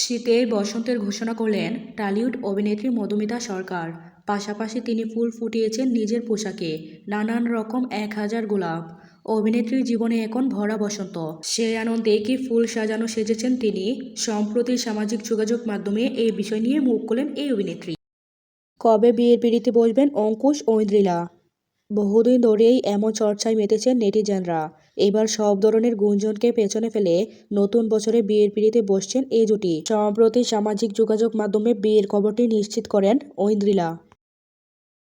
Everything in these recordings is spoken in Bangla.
শীতের বসন্তের ঘোষণা করলেন টলিউড অভিনেত্রী মধুমিতা সরকার। পাশাপাশি তিনি ফুল ফুটিয়েছেন নিজের পোশাকে, নানান রকম 1000 গোলাপ। অভিনেত্রীর জীবনে এখন ভরা বসন্ত, সেই আনন্দে কি ফুল সাজানো সেজেছেন তিনি। সম্প্রতি সামাজিক যোগাযোগ মাধ্যমে এই বিষয় নিয়ে মুখ খোলেন এই অভিনেত্রী। কবে বিয়ের পিঁড়িতে বসবেন অঙ্কুশ ঐন্দ্রিলা? বহুদিন ধরেই এমন চর্চায় মেতেছেন নেটিজেনরা। এবার সব ধরনের গুঞ্জনকে পেছনে ফেলে নতুন বছরে বিয়ের পিঁড়িতে বসছেন এই জুটি। সম্প্রতি সামাজিক যোগাযোগ মাধ্যমে বিয়ের খবরটি নিশ্চিত করেন ঐন্দ্রিলা।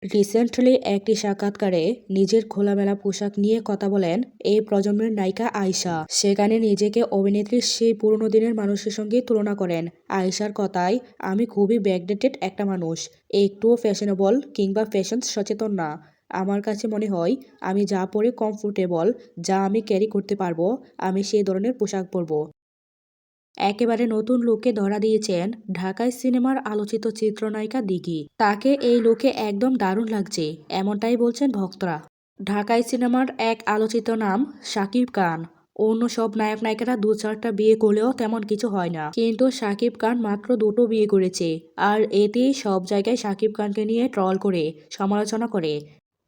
রিসেন্টলি একটি সাক্ষাৎকারে নিজের খোলামেলা পোশাক নিয়ে কথা বলেন এই প্রজন্মের নায়িকা আয়শা। সেখানে নিজেকে অভিনেত্রীর সেই পুরনো দিনের মানুষের সঙ্গে তুলনা করেন। আয়শার কথায়, আমি খুবই ব্যাকডেটেড একটা মানুষ, একটুও ফ্যাশনেবল কিংবা ফ্যাশন সচেতন না। আমার কাছে মনে হয় আমি যা পরে কমফোর্টেবল, যা আমি ক্যারি করতে পারবো, আমি সেই ধরনের পোশাক পরবো। একেবারে নতুন লুকে ধরা দিয়েছেন ঢাকাই সিনেমার আলোচিত চিত্রনায়িকা দিঘি। তাকে এই লুকে একদম দারুণ লাগছে, এমনটাই বলছেন ভক্তরা। ঢাকাই সিনেমার এক আলোচিত নাম শাকিব খান। অন্য সব নায়ক নায়িকারা 2-4টা বিয়ে করলেও তেমন কিছু হয় না, কিন্তু শাকিব খান মাত্র 2টো বিয়ে করেছে। আর এতেই সব জায়গায় শাকিব খানকে নিয়ে ট্রল করে সমালোচনা করে।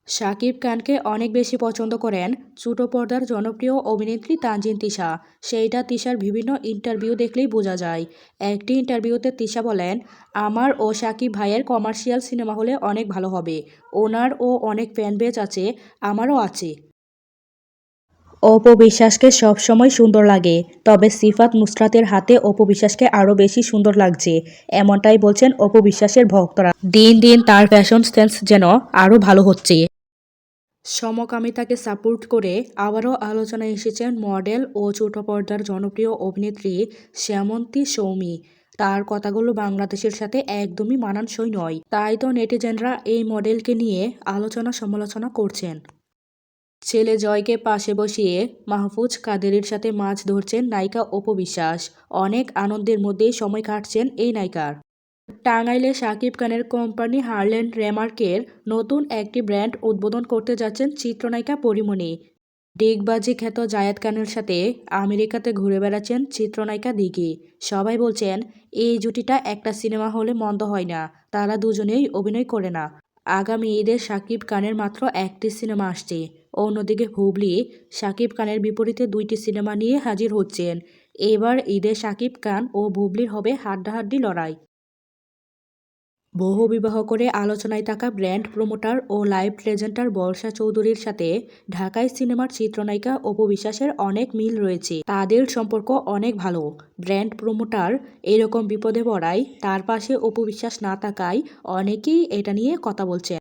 শাকিব খানকে অনেক বেশি পছন্দ করেন ছোট পর্দার জনপ্রিয় অভিনেত্রী তানজিন তিশা। সেইটা তিশার বিভিন্ন ইন্টারভিউ দেখলেই বোঝা যায়। একটি ইন্টারভিউতে তিশা বলেন, আমার ও শাকিব ভাইয়ের কমার্শিয়াল সিনেমা হলে অনেক ভালো হবে। ওনারও অনেক ফ্যান বেজ আছে, আমারও আছে। অপু বিশ্বাসকে সবসময় সুন্দর লাগে, তবে সিফাত নুসরাতের হাতে অপু বিশ্বাসকে আরও বেশি সুন্দর লাগছে, এমনটাই বলছেন অপু বিশ্বাসের ভক্তরা। দিন দিন তার ফ্যাশন সেন্স যেন আরও ভালো হচ্ছে। সমকামিতাকে সাপোর্ট করে আবারও আলোচনায় এসেছেন মডেল ও ছোট পর্দার জনপ্রিয় অভিনেত্রী শ্যামন্তী সৌমি। তার কথাগুলো বাংলাদেশের সাথে একদমই মানানসই নয়, তাই তো নেটিজেনরা এই মডেলকে নিয়ে আলোচনা সমালোচনা করছেন। ছেলে জয়কে পাশে বসিয়ে মাহফুজ কাদেরের সাথে মাছ ধরছেন নায়িকা অপু বিশ্বাস। অনেক আনন্দের মধ্যেই সময় কাটছেন এই নায়িকার। টাঙ্গাইলে শাকিব খানের কোম্পানি হারল্যান্ড রেমার্কের নতুন একটি ব্র্যান্ড উদ্বোধন করতে যাচ্ছেন চিত্রনায়িকা পরীমণি। ডিগবাজি খ্যাত জায়েদ খানের সাথে আমেরিকাতে ঘুরে বেড়াচ্ছেন চিত্রনায়িকা দিঘি। সবাই বলছেন এই জুটিটা একটা সিনেমা হলে মন্দ হয় না, তারা দুজনেই অভিনয় করে না। আগামী ঈদে শাকিব খানের মাত্র একটি সিনেমা আসছে, অন্যদিকে হুবলি শাকিব খানের বিপরীতে 2টি সিনেমা নিয়ে হাজির হচ্ছেন। এবার ঈদে শাকিব খান ও বুবলির হবে হাড্ডাহাড্ডি লড়াই। বহু বিবাহ করে আলোচনায় থাকা ব্র্যান্ড প্রমোটার ও লাইভ প্রেজেন্টার বর্ষা চৌধুরীর সাথে ঢাকাই সিনেমার চিত্রনায়িকা অপু বিশ্বাসের অনেক মিল রয়েছে। তাদের সম্পর্ক অনেক ভালো। ব্র্যান্ড প্রমোটার এরকম বিপদে পড়ায় তার পাশে অপু বিশ্বাস না থাকায় অনেকেই এটা নিয়ে কথা বলছেন।